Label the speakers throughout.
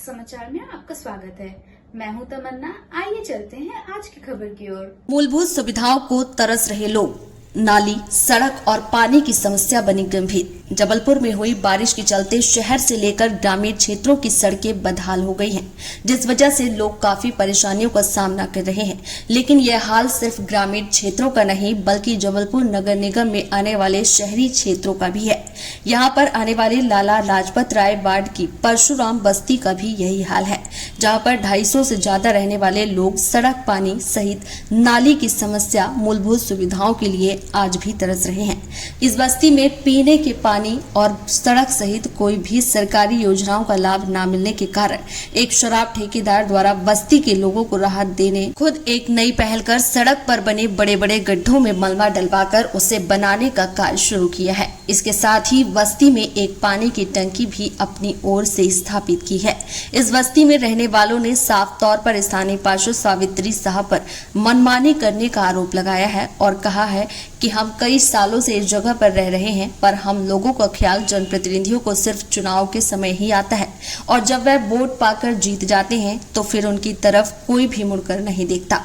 Speaker 1: समाचार में आपका स्वागत है। मैं हूं तमन्ना। आइए चलते हैं आज की खबर की ओर।
Speaker 2: मूलभूत सुविधाओं को तरस रहे लोग, नाली, सड़क और पानी की समस्या बनी गंभीर। जबलपुर में हुई बारिश के चलते शहर से लेकर ग्रामीण क्षेत्रों की सड़कें बदहाल हो गई हैं, जिस वजह से लोग काफी परेशानियों का सामना कर रहे हैं। लेकिन यह हाल सिर्फ ग्रामीण क्षेत्रों का नहीं, बल्कि जबलपुर नगर निगम में आने वाले शहरी क्षेत्रों का भी है। यहाँ पर आने वाले लाला लाजपत राय वार्ड की परशुराम बस्ती का भी यही हाल है, जहाँ पर 250 से ज्यादा रहने वाले लोग सड़क, पानी सहित नाली की समस्या, मूलभूत सुविधाओं के लिए आज भी तरस रहे हैं। इस बस्ती में पीने के पानी और सड़क सहित कोई भी सरकारी योजनाओं का लाभ न मिलने के कारण एक शराब ठेकेदार द्वारा बस्ती के लोगों को राहत देने खुद एक नई पहल कर सड़क पर बने बड़े बड़े गड्ढों में मलबा डलवाकर उसे बनाने का कार्य शुरू किया है। इसके साथ ही बस्ती में एक पानी की टंकी भी अपनी ओर से स्थापित की है। इस बस्ती में रहने वालों ने साफ तौर पर स्थानीय पार्षद सावित्री साहब पर मनमानी करने का आरोप लगाया है और कहा है कि हम कई सालों से इस जगह पर रह रहे हैं, पर हम लोगों का ख्याल जनप्रतिनिधियों को सिर्फ चुनाव के समय ही आता है और जब वह वोट पाकर जीत जाते हैं तो फिर उनकी तरफ कोई भी मुड़कर नहीं देखता।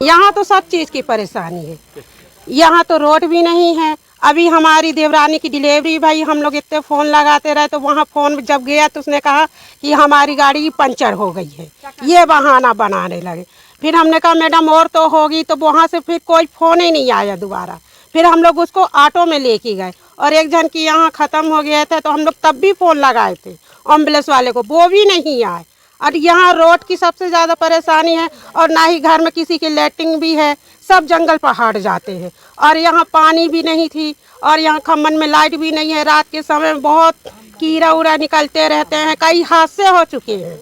Speaker 3: यहाँ तो सब चीज़ की परेशानी है। यहाँ तो रोड भी नहीं है। अभी हमारी देवरानी की डिलीवरी भाई, हम लोग इतने फ़ोन लगाते रहे तो वहाँ फ़ोन जब गया तो उसने कहा कि हमारी गाड़ी पंचर हो गई है। ये बहाना बनाने लगे। फिर हमने कहा मैडम और तो होगी, तो वहाँ से फिर कोई फ़ोन ही नहीं आया दोबारा। फिर हम लोग उसको ऑटो में लेके गए और एक जन की यहाँ ख़त्म हो गया था तो हम लोग तब भी फ़ोन लगाए थे एम्बुलेंस वाले को, वो भी नहीं आए। और यहाँ रोड की सबसे ज़्यादा परेशानी है और ना ही घर में किसी की लैट्रिन भी है, सब जंगल पहाड़ जाते हैं। और यहाँ पानी भी नहीं थी और यहाँ खम्मन में लाइट भी नहीं है। रात के समय बहुत कीड़ा उड़ा निकलते रहते हैं, कई हादसे हो चुके हैं।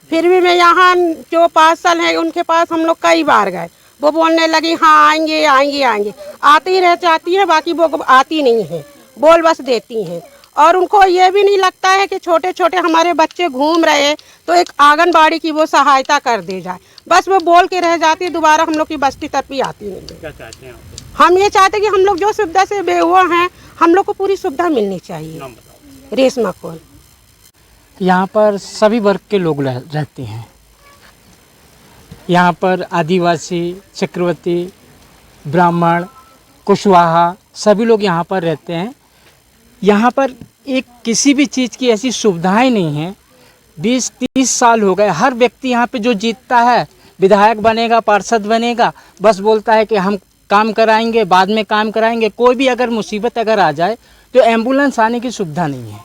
Speaker 3: फिर भी मैं यहाँ जो पार्षद हैं उनके पास हम लोग कई बार गए, वो बोलने लगी हाँ आएंगे आएंगे आएंगे, आती ही रह जाती है, बाकी वो आती नहीं है, बोल बस देती हैं। और उनको ये भी नहीं लगता है कि छोटे छोटे हमारे बच्चे घूम रहे हैं तो एक आंगनबाड़ी की वो सहायता कर दे जाए, बस वो बोल के रह जाती है, दोबारा हम लोग की बस्ती तक भी आती नहीं है।
Speaker 4: क्या चाहते हैं आप?
Speaker 3: हम ये चाहते हैं कि हम लोग जो सुविधा से बेहुआ हैं, हम लोग को पूरी सुविधा मिलनी चाहिए।
Speaker 4: नाम बताओ।
Speaker 3: रेशमा कौल।
Speaker 5: यहाँ पर सभी वर्ग के लोग रहते हैं। यहाँ पर आदिवासी, चक्रवर्ती, ब्राह्मण, कुशवाहा सभी लोग यहाँ पर रहते हैं। यहाँ पर एक किसी भी चीज़ की ऐसी सुविधाएं नहीं हैं। 20-30 साल हो गए, हर व्यक्ति यहाँ पे जो जीतता है विधायक बनेगा, पार्षद बनेगा, बस बोलता है कि हम काम कराएंगे, बाद में काम कराएंगे। कोई भी अगर मुसीबत अगर आ जाए तो एम्बुलेंस आने की सुविधा नहीं है।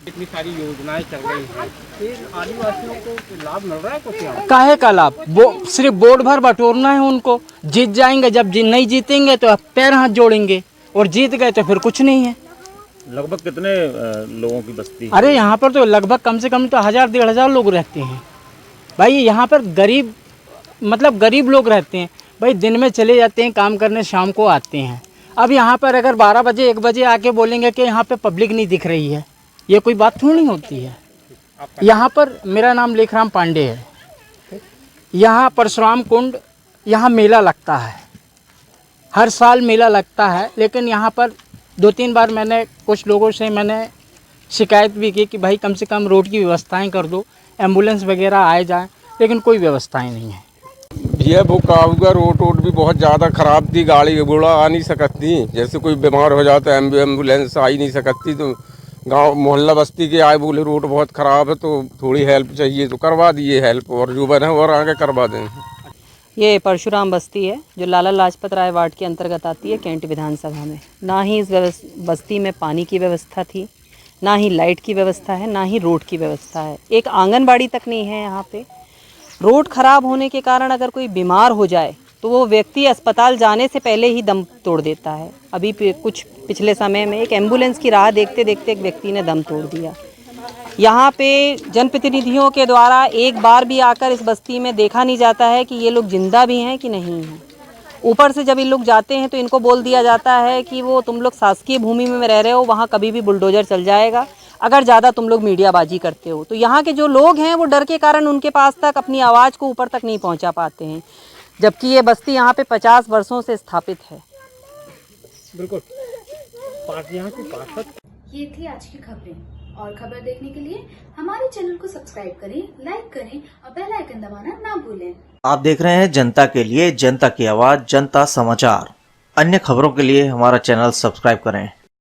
Speaker 4: इतनी सारी योजनाएं चल रही हैं, फिर आदिवासियों को लाभ मिल रहा है कुछ? यहाँ
Speaker 5: काहे का लाभ? वो सिर्फ वोट भर बटोरना है उनको। जीत जाएंगे, जब नहीं जीतेंगे तो पैर हाथ जोड़ेंगे, और जीत गए तो फिर कुछ नहीं है।
Speaker 4: लगभग कितने लोगों की बस्ती है?
Speaker 5: अरे यहाँ पर तो लगभग कम से कम तो 1000-1500 लोग रहते हैं भाई। यहाँ पर गरीब मतलब गरीब लोग रहते हैं भाई। दिन में चले जाते हैं काम करने, शाम को आते हैं। अब यहाँ पर अगर 12 बजे 1 बजे आके बोलेंगे कि यहाँ पे पब्लिक नहीं दिख रही है, ये कोई बात थोड़ी होती है। यहाँ पर मेरा नाम लेखराम पांडे है। यहाँ परशुराम कुंड, यहाँ मेला लगता है, हर साल मेला लगता है, लेकिन यहाँ पर 2-3 बार मैंने कुछ लोगों से मैंने शिकायत भी की कि भाई कम से कम रोड की व्यवस्थाएं कर दो, एम्बुलेंस वगैरह आए जाए, लेकिन कोई व्यवस्थाएं नहीं है।
Speaker 6: भैया वो का रोड भी बहुत ज़्यादा ख़राब थी, गाड़ी घोड़ा आ नहीं सकती, जैसे कोई बीमार हो जाता है एम्बुलेंस आ ही नहीं सकती, तो गांव मोहल्ला बस्ती के आए बोले रोड बहुत ख़राब है तो थोड़ी हेल्प चाहिए, तो करवा दिए हेल्प, और जो बने और आगे करवा दें।
Speaker 7: ये परशुराम बस्ती है जो लाला लाजपत राय वार्ड के अंतर्गत आती है कैंट विधानसभा में। ना ही इस बस्ती में पानी की व्यवस्था थी, ना ही लाइट की व्यवस्था है, ना ही रोड की व्यवस्था है। एक आंगनबाड़ी तक नहीं है यहाँ पे। रोड खराब होने के कारण अगर कोई बीमार हो जाए तो वो व्यक्ति अस्पताल जाने से पहले ही दम तोड़ देता है। अभी कुछ पिछले समय में एक एम्बुलेंस की राह देखते देखते एक व्यक्ति ने दम तोड़ दिया। यहाँ पे जनप्रतिनिधियों के द्वारा एक बार भी आकर इस बस्ती में देखा नहीं जाता है कि ये लोग जिंदा भी हैं कि नहीं हैं। ऊपर से जब ये लोग जाते हैं तो इनको बोल दिया जाता है कि वो तुम लोग शासकीय भूमि में रह रहे हो, वहाँ कभी भी बुलडोजर चल जाएगा अगर ज़्यादा तुम लोग मीडियाबाजी करते हो। तो यहाँ के जो लोग हैं वो डर के कारण उनके पास तक अपनी आवाज़ को ऊपर तक नहीं पहुँचा पाते हैं, जबकि ये बस्ती यहाँ पे 50 वर्षों से स्थापित है।
Speaker 4: बिल्कुल यहाँ की पार्षद।
Speaker 1: ये थी आज की खबरें, और खबर देखने के लिए हमारे चैनल को सब्सक्राइब करें, लाइक करें और बेल आइकन दबाना ना भूलें।
Speaker 8: आप देख रहे हैं जनता के लिए जनता की आवाज जनता समाचार। अन्य खबरों के लिए हमारा चैनल सब्सक्राइब करें।